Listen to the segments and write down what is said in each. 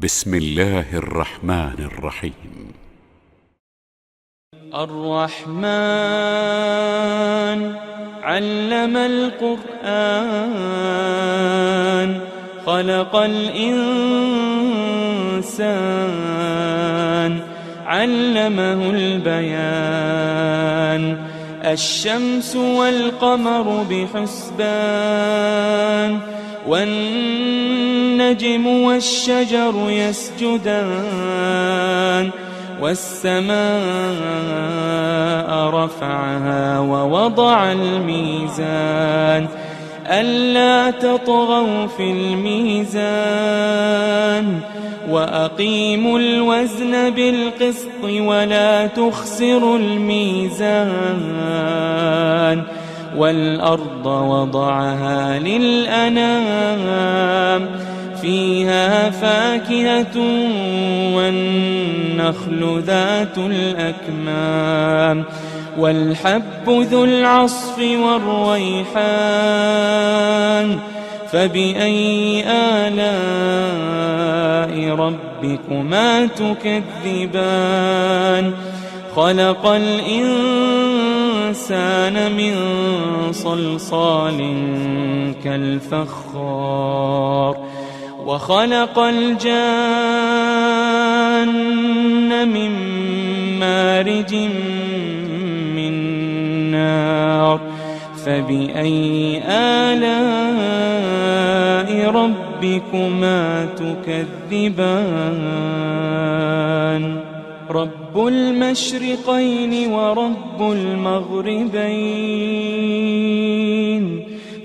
بسم الله الرحمن الرحيم. الرحمن علم القرآن خلق الإنسان علمه البيان الشمس والقمر بحسبان والنجم والشجر يسجدان والسماء رفعها ووضع الميزان ألا تطغوا في الميزان وأقيموا الوزن بالقسط ولا تخسروا الميزان والأرض وضعها للأنام فيها فاكهة والنخل ذات الأكمام والحب ذو العصف والريحان فبأي آلاء ربكما تكذبان خلق الإنسان من صلصال كالفخار وخلق الجان من مارج من نار فبأي آلاء ربكما تكذبان رب المشرقين ورب المغربين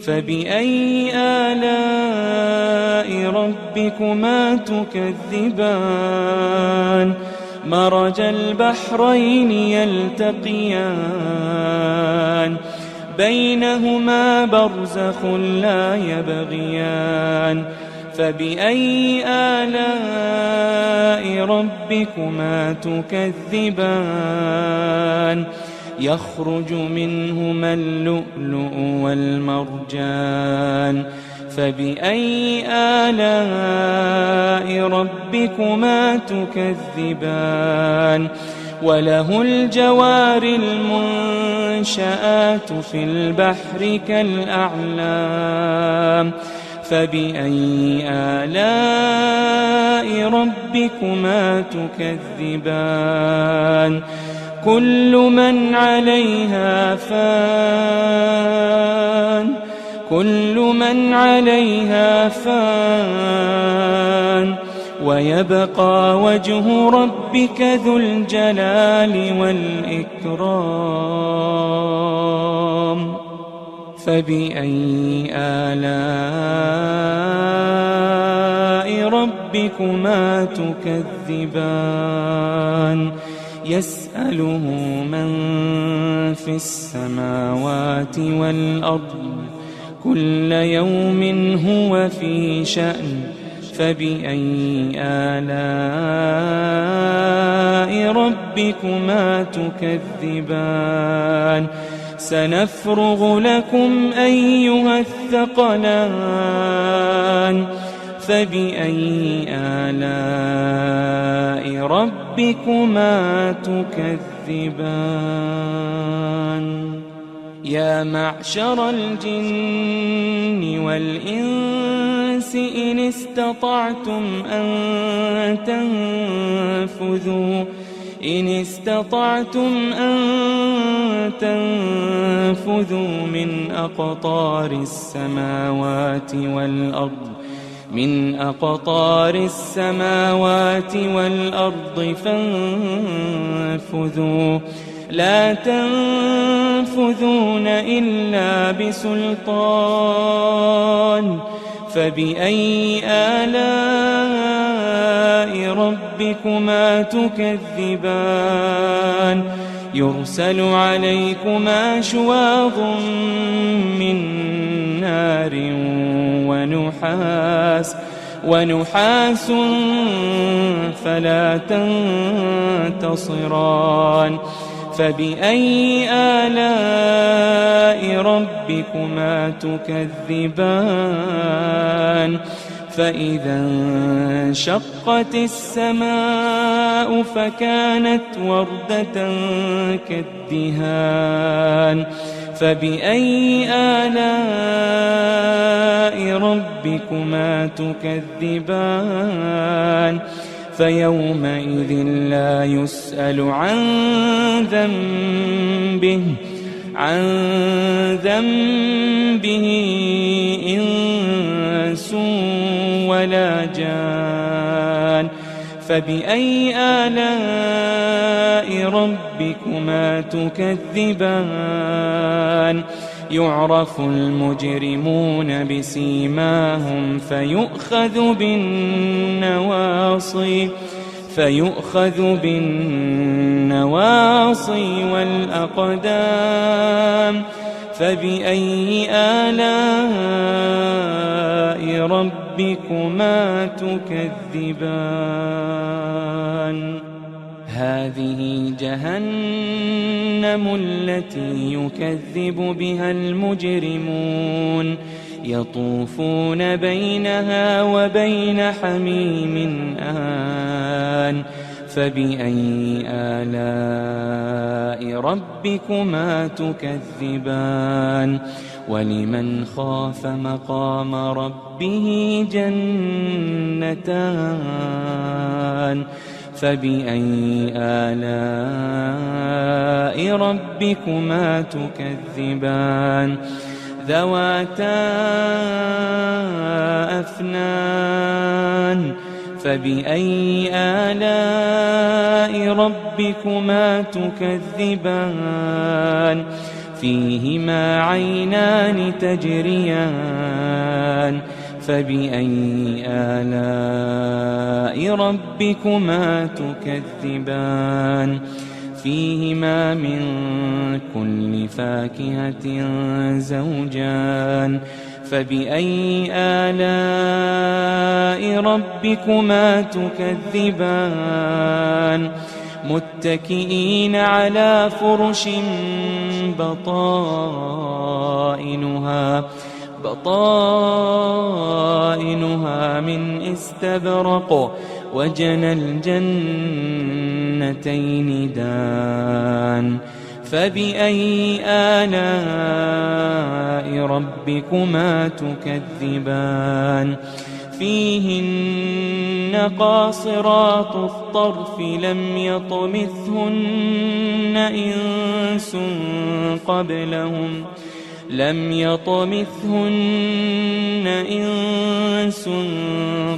فبأي آلاء ربكما تكذبان مرج البحرين يلتقيان بينهما برزخ لا يبغيان فبأي آلاء ربكما تكذبان يخرج منهما اللؤلؤ والمرجان فبأي آلاء ربكما تكذبان وله الجوار المنشآت في البحر كالأعلام فبأي آلاء ربكما تكذبان كل من عليها فان كل من عليها فان ويبقى وجه ربك ذو الجلال والإكرام فبأي آلاء ربكما تكذبان يسأله من في السماوات والأرض كل يوم هو في شأن فبأي آلاء ربكما تكذبان سنفرغ لكم أيها الثقلان فبأي آلاء ربكما تكذبان يا معشر الجن والإنس إن استطعتم أن تنفذوا من أقطار السماوات والأرض فانفذوا لا تنفذون إلا بسلطان فبأي آلاء ربكما تكذبان يرسل عليكما شواظ من نار ونحاس فلا تنتصران فبأي آلاء ربكما تكذبان فإذا انشقت السماء فكانت وردة كالدهان فبأي آلاء ربكما تكذبان فيومئذ لا يسأل عن ذنبه إنس ولا جان فبأي آلاء ربكما تكذبان يعرف المجرمون بسيماهم فيؤخذ بالنواصي والأقدام فبأي آلاء ربكما تكذبان هذه جهنم التي يكذب بها المجرمون يطوفون بينها وبين حميم آن فبأي آلاء ربكما تكذبان ولمن خاف مقام ربه جنتان فبأي آلاء ربكما تكذبان ذواتا أفنان فبأي آلاء ربكما تكذبان فيهما عينان تجريان فبأي آلاء ربكما تكذبان فيهما من كل فاكهة زوجان فبأي آلاء ربكما تكذبان متكئين على فرش بطائنها من استبرق وجنى الجنتين دان فبأي آلاء ربكما تكذبان فيهن قاصرات الطرف لم يطمثهن إنس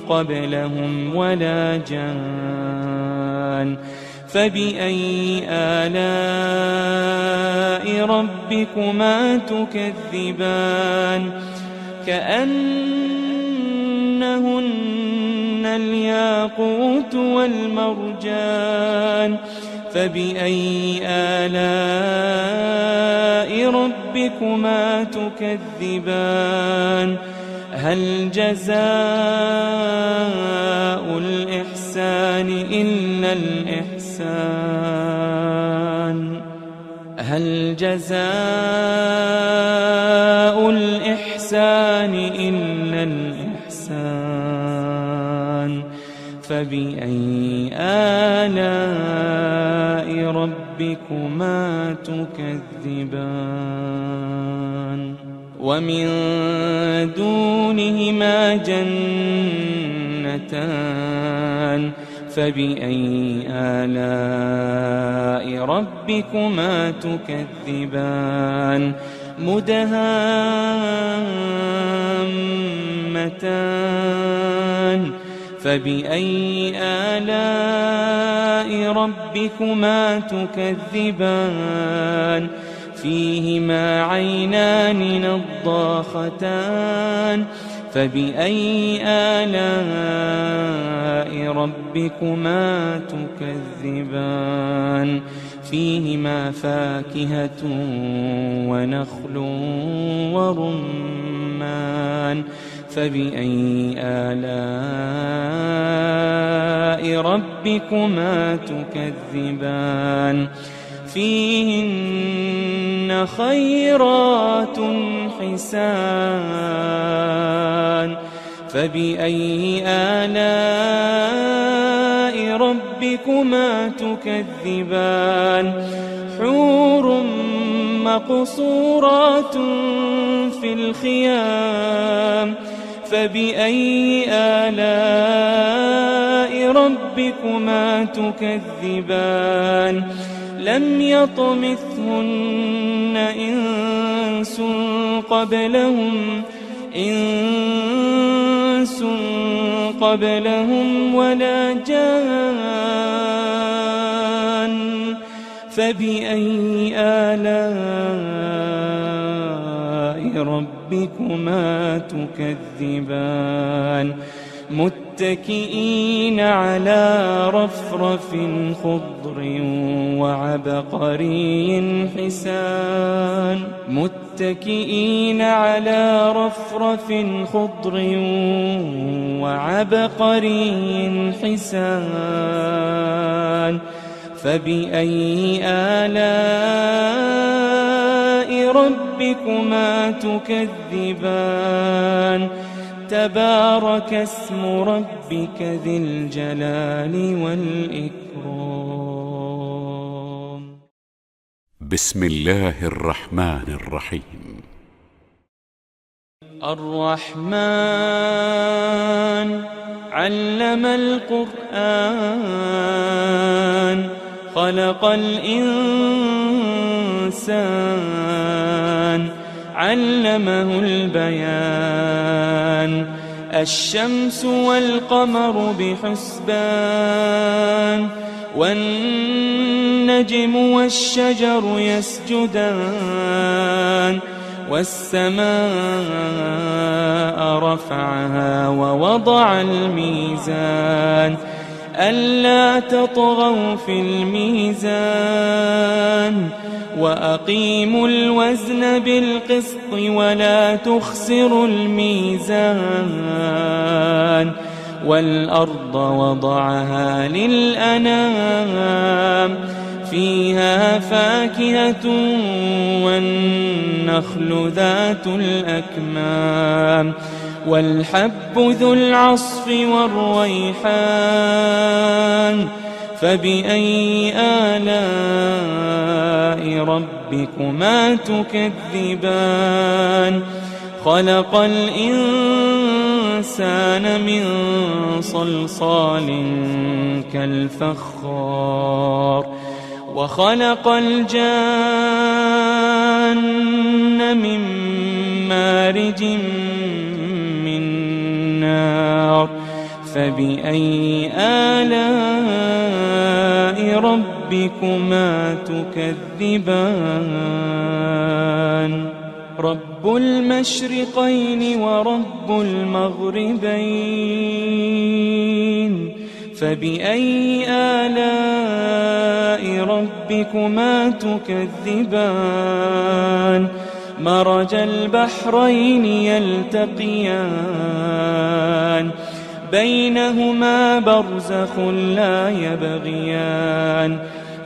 قبلهم ولا جان فبأي آلاء ربكما تكذبان كأنهن الياقوت والمرجان فبأي آلاء ربكما تكذبان هل جزاء الإحسان إلا الإحسان هل جزاء الإحسان إلا الإحسان فبأي آلاء ربكما تكذبان ومن دونهما جنتان فبأي آلاء ربكما تكذبان مدهامتان فبأي آلاء ربكما تكذبان فيهما عينان نضاختان فبأي آلاء ربكما تكذبان فيهما فاكهة ونخل ورمان فبأي آلاء ربكما تكذبان فيهن خيرات حسان فبأي آلاء ربكما تكذبان حور مقصورات في الخيام فبأي آلاء ربكما تكذبان لم يطمثهن إنس قبلهم ولا جان فبأي آلاء ربكما تكذبان متكئين على رفرف خضر وعبقري حسان متكئين على رفرف خضر وعبقري حسان فبأي آلاء ربكما تكذبان تبارك اسم ربك ذي الجلال والإكرام. بسم الله الرحمن الرحيم. الرحمن علم القرآن خلق الإنسان علمه البيان الشمس والقمر بحسبان والنجم والشجر يسجدان والسماء رفعها ووضع الميزان ألا تطغوا في الميزان وأقيموا الوزن بالقسط ولا تخسروا الميزان والأرض وضعها للأنام فيها فاكهة والنخل ذات الأكمام والحب ذو العصف والريحان فبأي آلاء ربكما تكذبان خلق الإنسان من صلصال كالفخار وخلق الجان من مارج من نار فبأي آلاء ربكما تكذبان رب المشرقين ورب المغربين فبأي آلاء ربكما تكذبان مرج البحرين يلتقيان بينهما برزخ لا يبغيان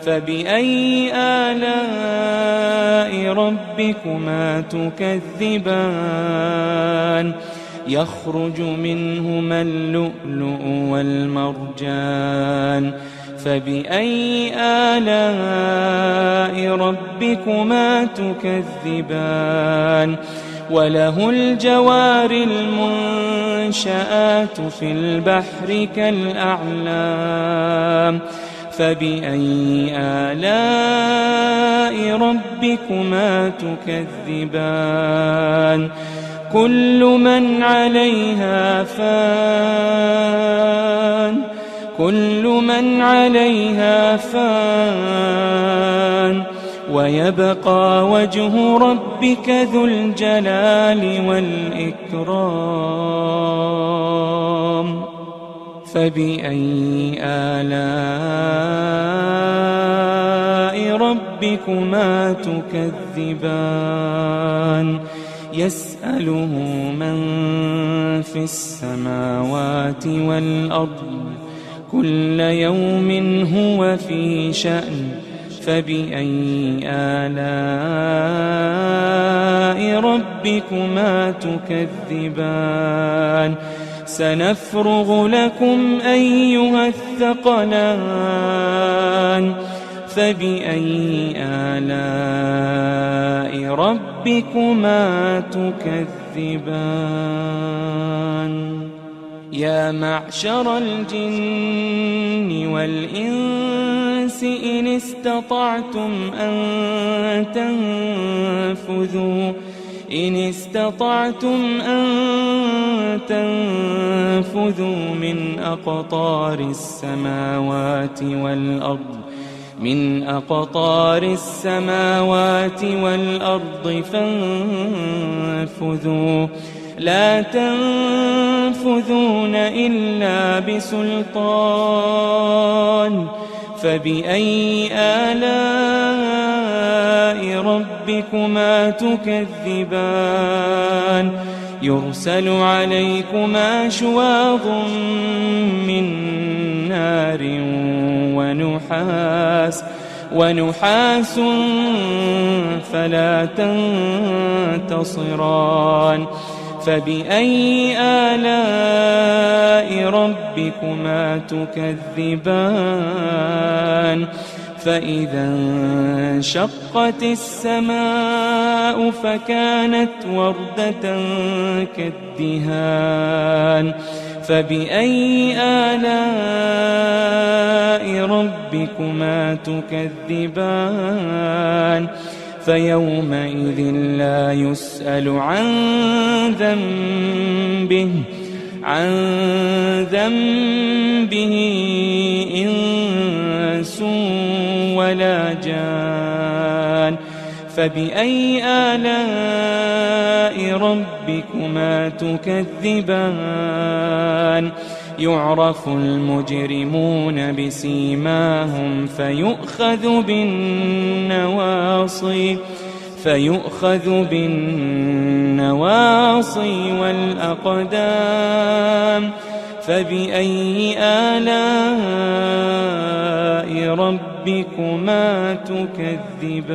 فبأي آلاء ربكما تكذبان يخرج منهما اللؤلؤ والمرجان فبأي آلاء ربكما تكذبان وله الجوار المنشآت في البحر كالأعلام فبأي آلاء ربكما تكذبان كل من عليها فان ويبقى وجه ربك ذو الجلال والإكرام فبأي آلاء ربكما تكذبان يسأله من في السماوات والأرض كل يوم هو في شأن فبأي آلاء ربكما تكذبان سنفرغ لكم أيها الثقلان فبأي آلاء ربكما تكذبان يا معشر الجن والإنس إن استطعتم أن تنفذوا من أقطار السماوات والأرض فانفذوا لا تنفذون إلا بسلطان فبأي آلاء ربكما تكذبان يرسل عليكما شواظ من نار ونحاس فلا تنتصران فبأي آلاء ربكما تكذبان فإذا انشقت السماء فكانت وردة كالدهان فبأي آلاء ربكما تكذبان فيومئذ لا يسأل عن ذنبه إنس ولا جان فبأي آلاء ربكما تكذبان يعرف المجرمون بسيماهم فيؤخذ بالنواصي والأقدام فبأي آلاء ربكما تكذبان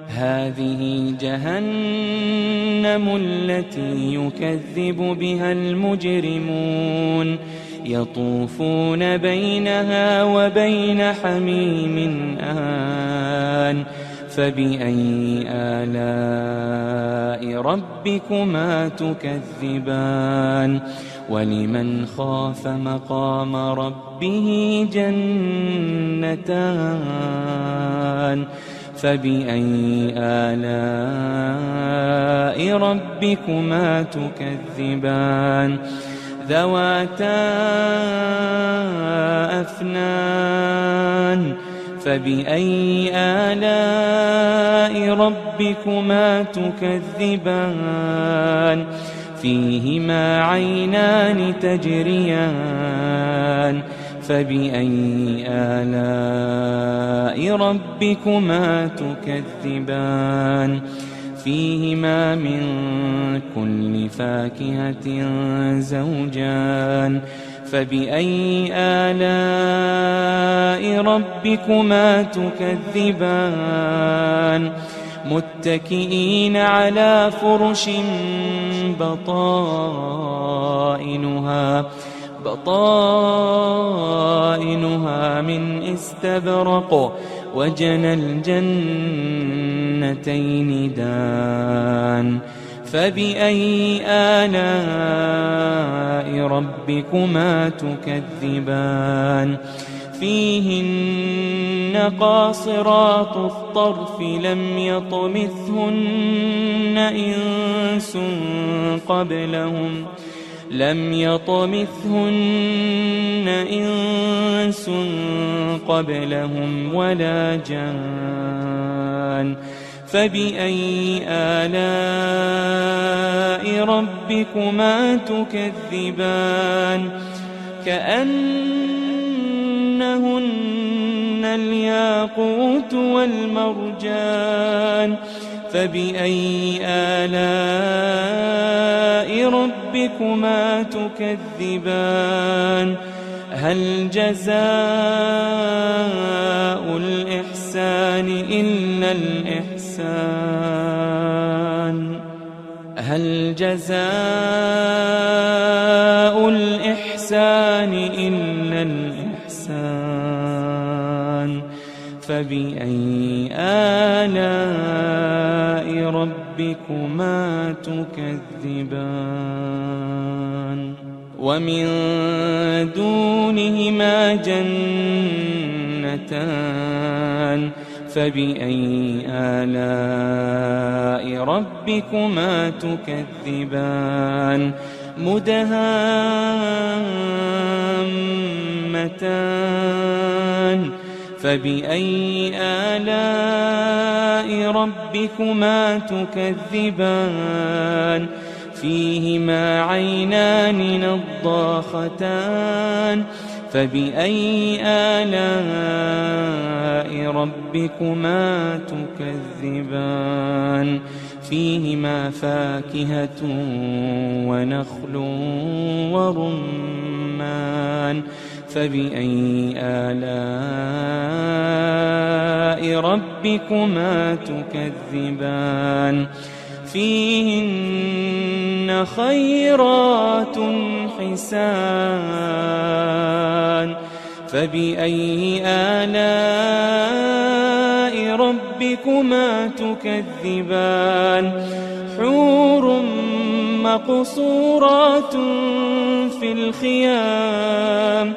هذه جهنم التي يكذب بها المجرمون يطوفون بينها وبين حميم آن فبأي آلاء ربكما تكذبان ولمن خاف مقام ربه جنتان فبأي آلاء ربكما تكذبان ذواتا أفنان فبأي آلاء ربكما تكذبان فيهما عينان تجريان فبأي آلاء ربكما تكذبان فيهما من كل فاكهة زوجان فبأي آلاء ربكما تكذبان متكئين على فرش بطائنها من استبرق وجنى الجنتين دان فبأي آلاء ربكما تكذبان فيهن قاصرات الطرف لم يطمثهن إنس قبلهم ولا جان فبأي آلاء ربكما تكذبان كأنهن الياقوت والمرجان فبأي آلاء ربكما تكذبان هل جزاء الإحسان إلا الإحسان هل جزاء الإحسان إلا الإحسان فبأي آلاء ربكما تكذبان ومن دونهما جنتان فبأي آلاء ربكما تكذبان مدهامتان فبأي آلاء ربكما تكذبان فيهما عينان نضاختان فبأي آلاء ربكما تكذبان فيهما فاكهة ونخل ورمان فبأي آلاء ربكما تكذبان فيهن خيرات حسان فبأي آلاء ربكما تكذبان حور مقصورات في الخيام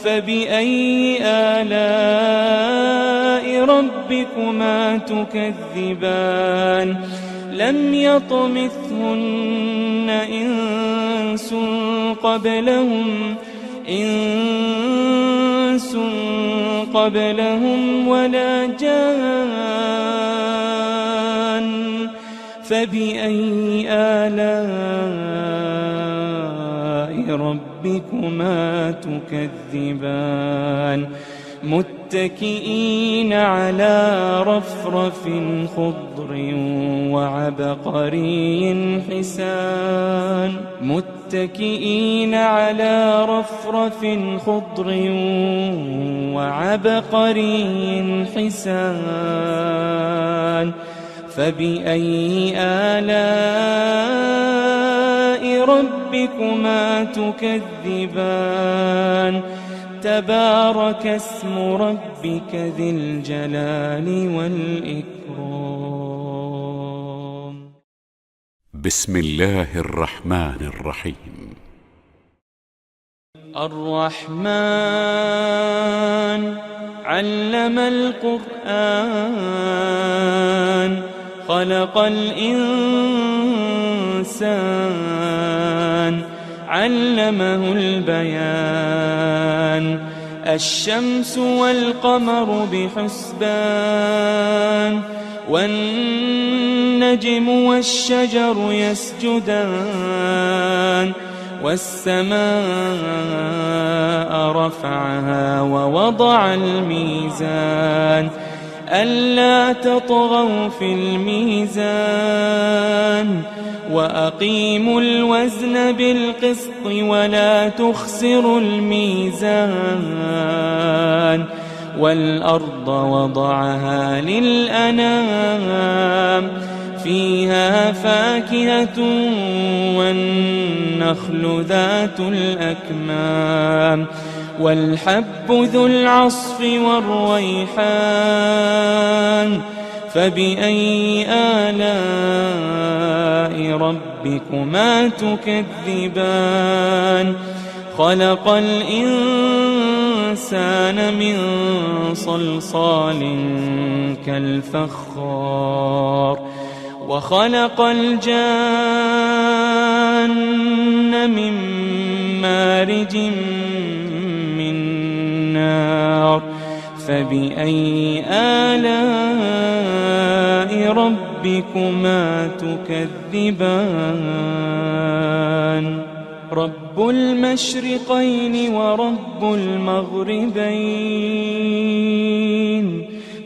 فبأي آلاء ربكما تكذبان لم يطمثهن إنس قبلهم ولا جان فبأي آلاء ربكما تكذبان متكئين على رفرف خضر وعبقري حسان متكئين على رفرف خضر وعبقري حسان فبأي آلاء ربكما تكذبان تبارك اسم ربك ذي الجلال والإكرام بسم الله الرحمن الرحيم الرحمن علم القرآن خلق الإنسان علمه البيان الشمس والقمر بحسبان والنجم والشجر يسجدان والسماء رفعها ووضع الميزان ألا تطغوا في الميزان وأقيموا الوزن بالقسط ولا تخسروا الميزان والأرض وضعها للأنام فيها فاكهة والنخل ذات الأكمام والحب ذو العصف والريحان فبأي آلاء ربكما تكذبان خلق الإنسان من صلصال كالفخار وخلق الجان من مارج من نار فبأي آلاء ربكما تكذبان رب المشرقين ورب المغربين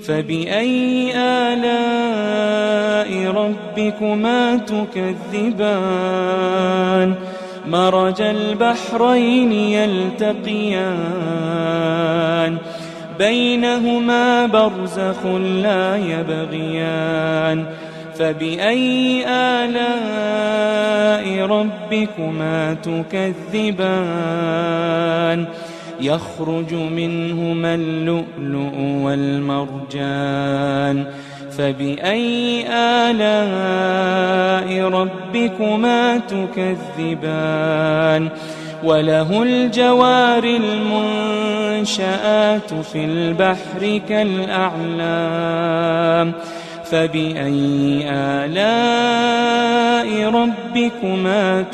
فبأي آلاء ربكما تكذبان مرج البحرين يلتقيان بينهما برزخ لا يبغيان فبأي آلاء ربكما تكذبان يخرج منهما اللؤلؤ والمرجان فبأي آلاء ربكما تكذبان وله الجوار المنشآت في البحر كالأعلام فبأي آلاء ربكما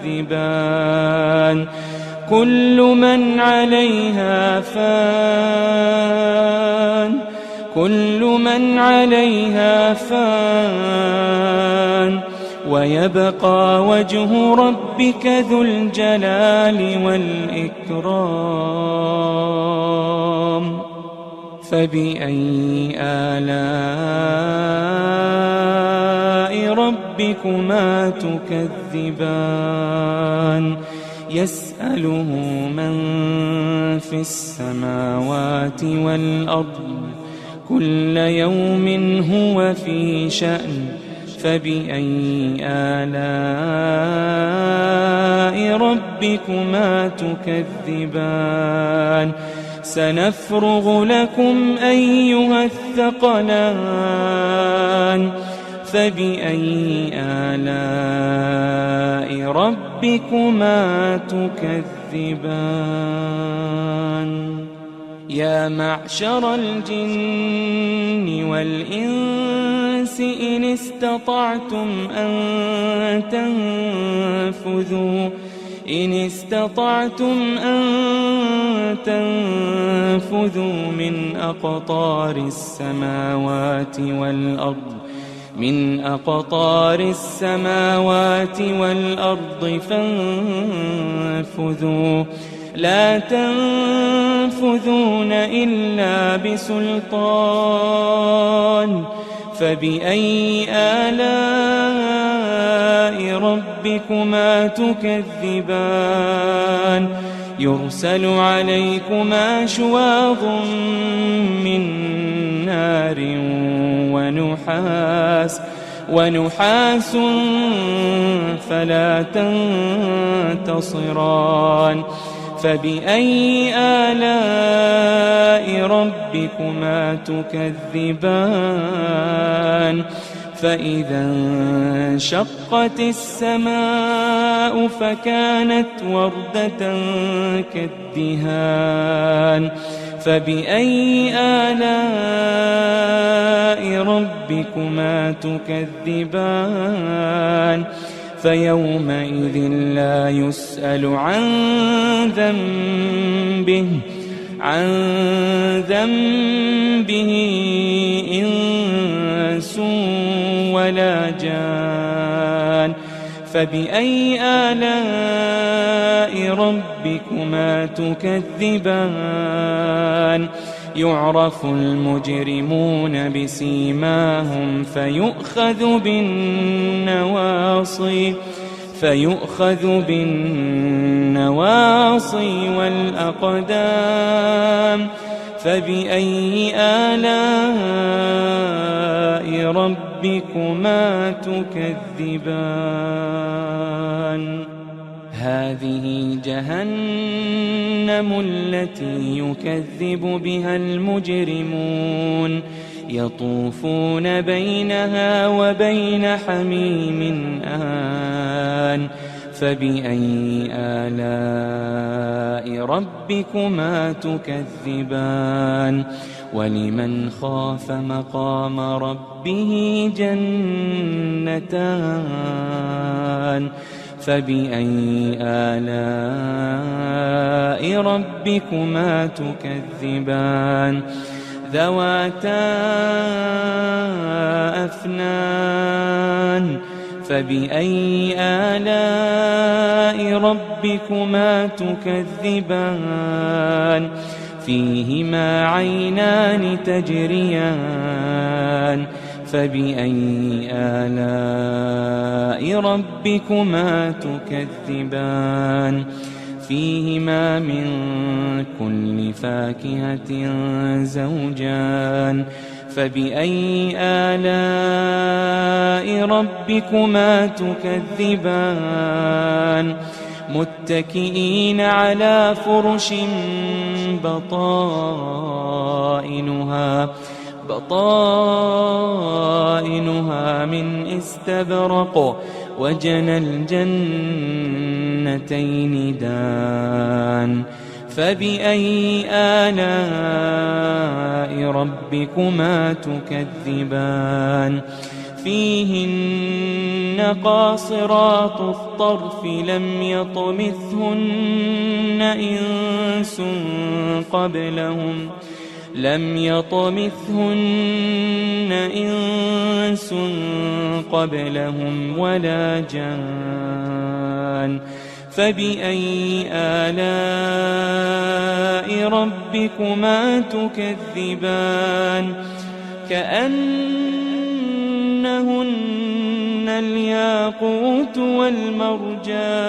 تكذبان كل من عليها فان ويبقى وجه ربك ذو الجلال والإكرام فبأي آلاء ربكما تكذبان يسأله من في السماوات والأرض كل يوم هو في شأن فبأي آلاء ربكما تكذبان سنفرغ لكم أيها الثقلان فبأي آلاء ربكما تكذبان يا معشر الجن والإنس إن استطعتم أن تنفذوا من أقطار السماوات والأرض فانفذوا لا تنفذون إلا بسلطان فبأي آلاء ربكما تكذبان يرسل عليكما شواظ من نار ونحاس فلا تنتصران فبأي آلاء ربكما تكذبان فإذا انشقت السماء فكانت وردة كالدهان فبأي آلاء ربكما تكذبان فيومئذ لا يسأل عن ذنبه إنس ولا جان فبأي آلاء ربكما تكذبان يعرف المجرمون بسيماهم فيؤخذ بالنواصي والأقدام فبأي آلاء ربكما تكذبان هذه جهنم التي يكذب بها المجرمون يطوفون بينها وبين حميم آن فبأي آلاء ربكما تكذبان ولمن خاف مقام ربه جنتان فبأي آلاء ربكما تكذبان ذواتا أفنان فبأي آلاء ربكما تكذبان فيهما عينان تجريان فبأي آلاء ربكما تكذبان فيهما من كل فاكهة زوجان فبأي آلاء ربكما تكذبان متكئين على فرش بطائنها من استبرق وجنى الجنتين دان فبأي آلاء ربكما تكذبان فيهن قاصرات الطرف لم يطمثهن إنس قبلهم ولا جان فبأي آلاء ربكما تكذبان كأنهن الياقوت والمرجان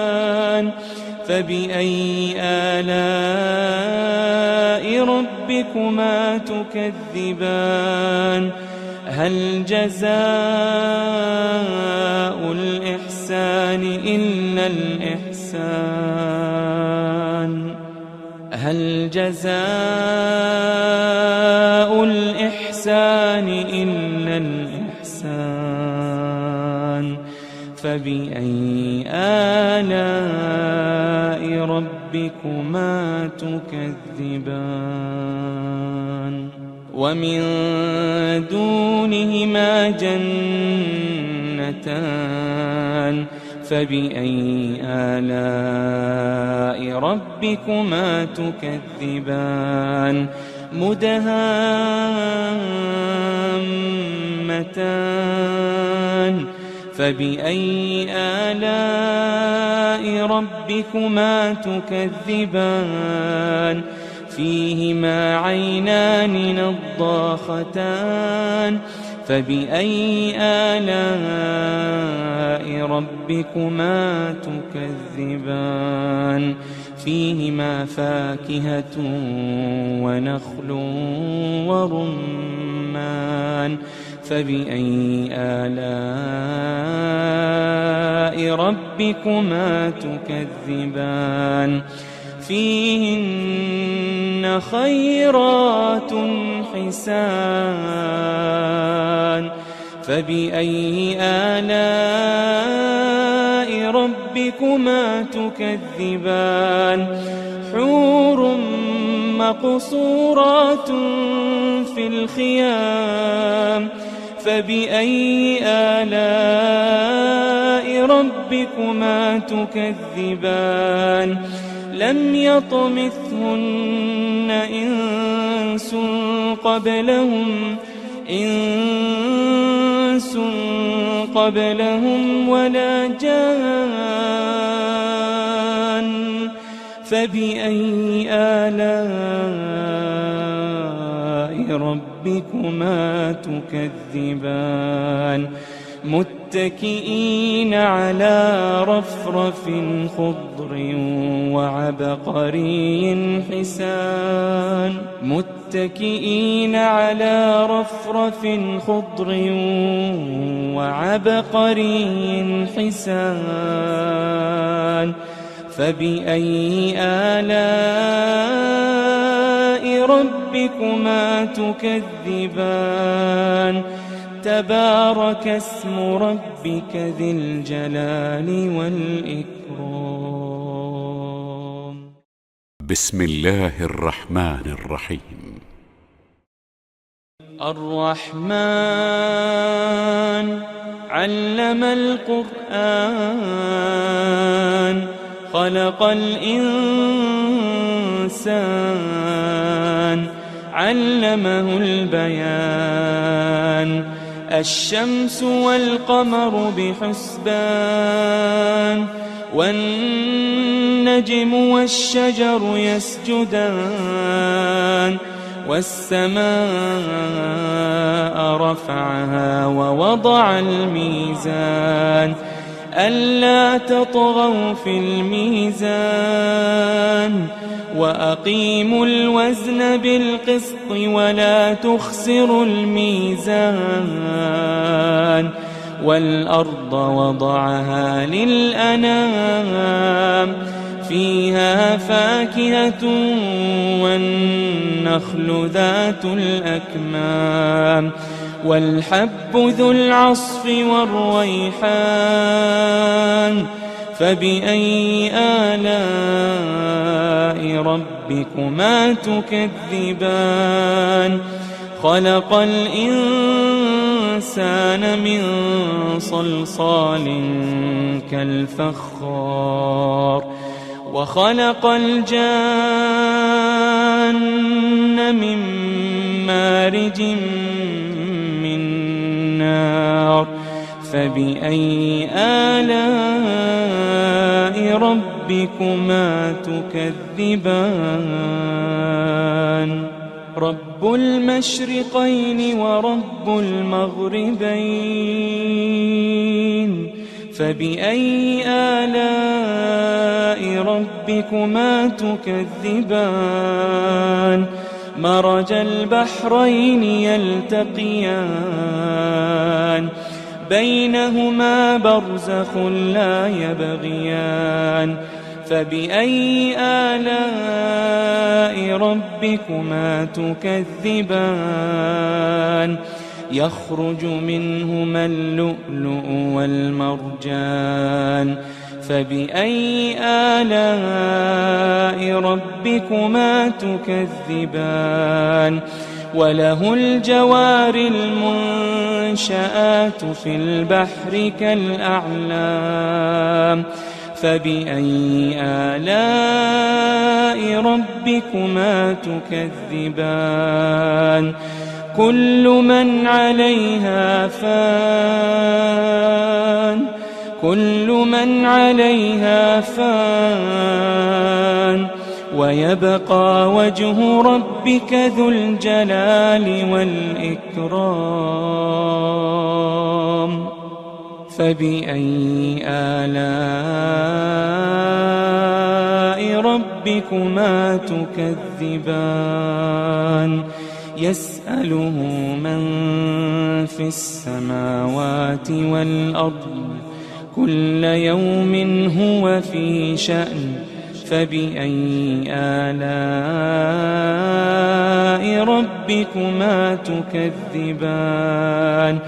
فبأي آلاء ربكما تكذبان هل جزاء الإحسان إلا الإحسان هل جزاء الإحسان إلا الإحسان فبأي آلاء ربكما تكذبان ومن دونهما جنتان فبأي آلاء ربكما تكذبان مدهامتان فبأي آلاء ربكما تكذبان فيهما عينان نضاختان فبأي آلاء ربكما تكذبان فيهما فاكهة ونخل ورمان فبأي آلاء ربكما تكذبان فيهن خيرات حسان فبأي آلاء ربكما تكذبان حور مقصورات في الخيام فبأي آلاء ربكما تكذبان لم يطمثهن إنس قبلهم ولا جان فبأي آلاء ربكما تكذبان متكئين على رفرف خضر وعبقري حسان متكئين على رفرف خضر وعبقري حسان فبأي آلاء ربكما تكذبان تبارك اسم ربك ذي الجلال والإكرام بسم الله الرحمن الرحيم الرحمن علم القرآن خلق الإنسان علمه البيان الشمس والقمر بحسبان والنجم والشجر يسجدان والسماء رفعها ووضع الميزان ألا تطغوا في الميزان وأقيموا الوزن بالقسط ولا تخسروا الميزان والأرض وضعها للأنام فيها فاكهة والنخل ذات الأكمام والحب ذو العصف والريحان فبأي آلاء ربكما تكذبان خلق الإنسان من صلصال كالفخار وخلق الجان من مارج من نار فبأي آلاء ربكما تكذبان رب المشرقين ورب المغربين فبأي آلاء ربكما تكذبان مرج البحرين يلتقيان بينهما برزخ لا يبغيان فبأي آلاء ربكما تكذبان يخرج منهما اللؤلؤ والمرجان فبأي آلاء ربكما تكذبان وله الجوار المنشآت في البحر كالأعلام فبأي آلاء ربكما تكذبان كل من عليها فان ويبقى وجه ربك ذو الجلال والإكرام فبأي آلاء ربكما تكذبان يسأله من في السماوات والأرض كل يوم هو في شأن فبأي آلاء ربكما تكذبان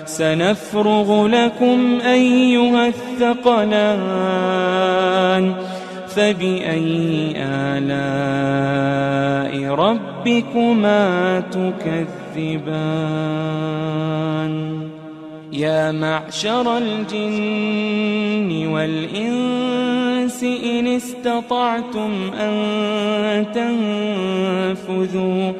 سنفرغ لكم أيها الثقلان فبأي آلاء ربكما تكذبان يا معشر الجن والإنس إن استطعتم أن تنفذوا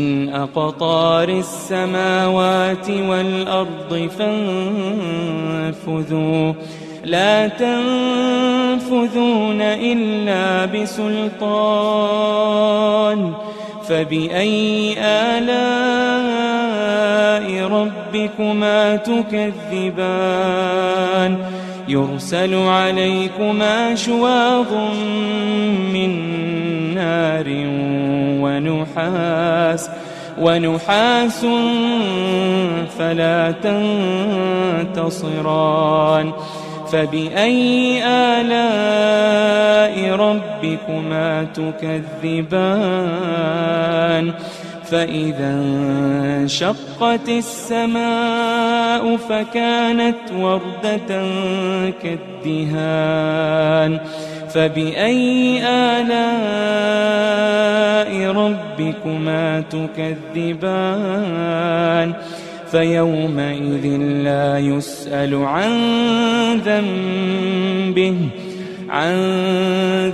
من أقطار السماوات والأرض فانفذوا لا تنفذون إلا بسلطان فبأي آلاء ربكما تكذبان يرسل عليكما شواظ من نار ونحاس فلا تنتصران فبأي آلاء ربكما تكذبان فإذا انشقت السماء فكانت وردة كالدهان فبأي آلاء ربكما تكذبان فيومئذ لا يسأل عن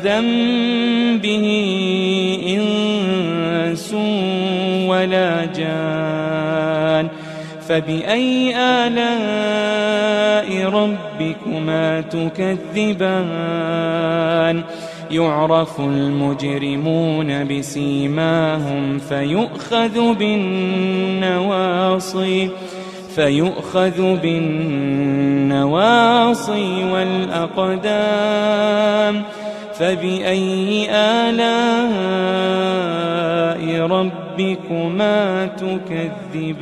ذنبه إنس ولا جان فبأي آلاء ربكما تكذبان يعرف المجرمون بسيماهم فيؤخذ بالنواصي والأقدام. فبأي آلاء ربكما تكذبان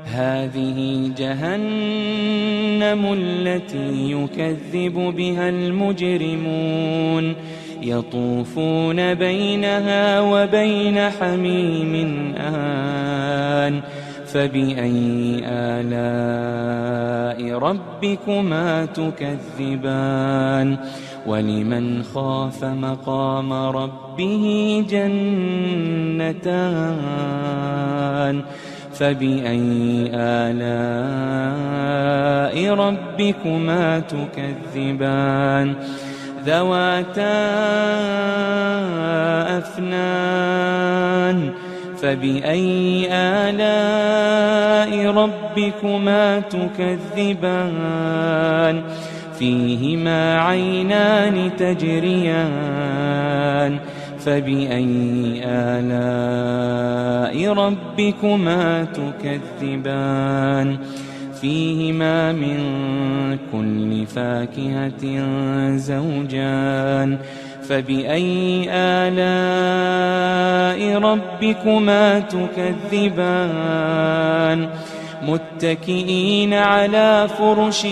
هذه جهنم التي يكذب بها المجرمون يطوفون بينها وبين حميم آن فبأي آلاء ربكما تكذبان ولمن خاف مقام ربه جنتان فبأي آلاء ربكما تكذبان ذواتا أفنان فبأي آلاء ربكما تكذبان فيهما عينان تجريان فبأي آلاء ربكما تكذبان فيهما من كل فاكهة زوجان فبأي آلاء ربكما تكذبان متكئين على فرش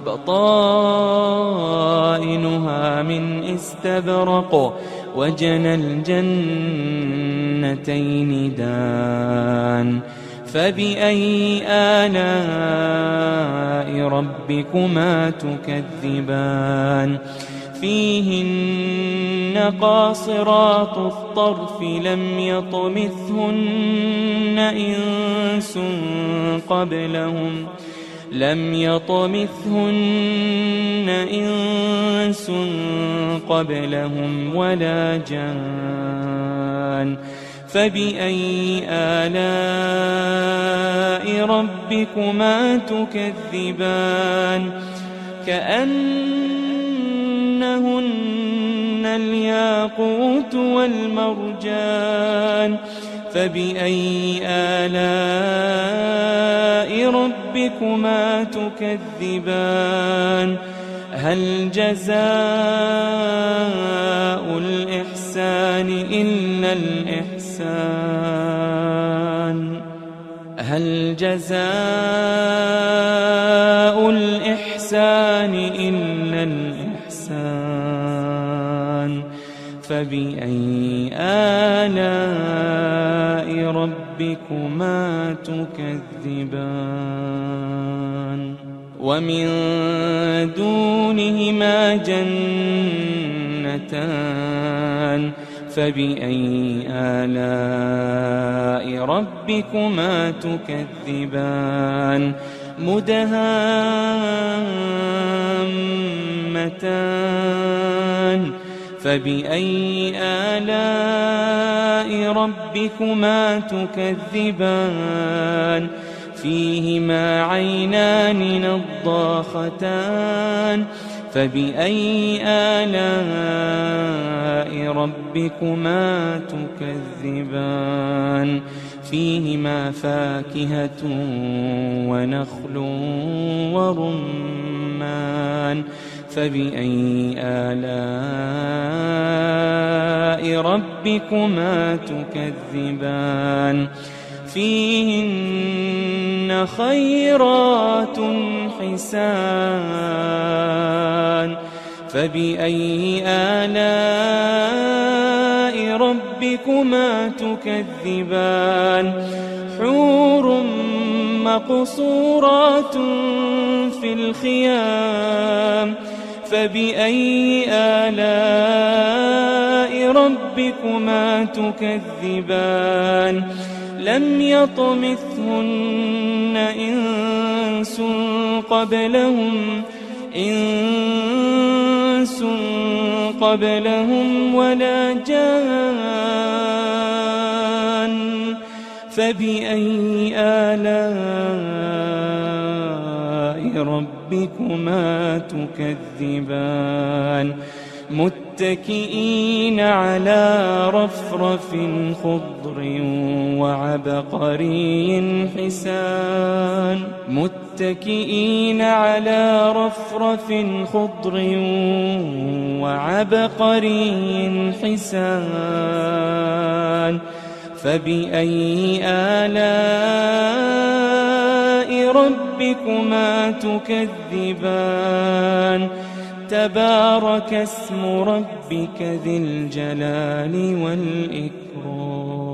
بطائنها من استبرق وجنى الجنتين دان فبأي آلاء ربكما تكذبان فيهن قاصرات الطرف لم يطمثهن إنس قبلهم ولا جان فبأي آلاء ربكما تكذبان كأنهن الياقوت والمرجان فبأي آلاء ربكما تكذبان هل جزاء الإحسان إلا الإحسان هل جزاء الإحسان إلا الإحسان فبأي آلاء ربكما تكذبان ومن دونهما جنتان فبأي آلاء ربكما تكذبان مدهامتان فبأي آلاء ربكما تكذبان فيهما عينان نضاختان فبأي آلاء ربكما تكذبان فيهما فاكهة ونخل ورمان فبأي آلاء ربكما تكذبان فيهن خيرات حسان فبأي آلاء ربكما تكذبان حور مقصورات في الخيام فبأي آلاء ربكما تكذبان لم يطمثهن إنس قبلهم ولا جان فبأي آلاء ربكما تكذبان متكئين على رفرف خضر وعبقري حسان متكئين على رفرف خضر وعبقري حسان فبأي آلاء ربكما تكذبان تبارك اسم ربك ذي الجلال والإكرام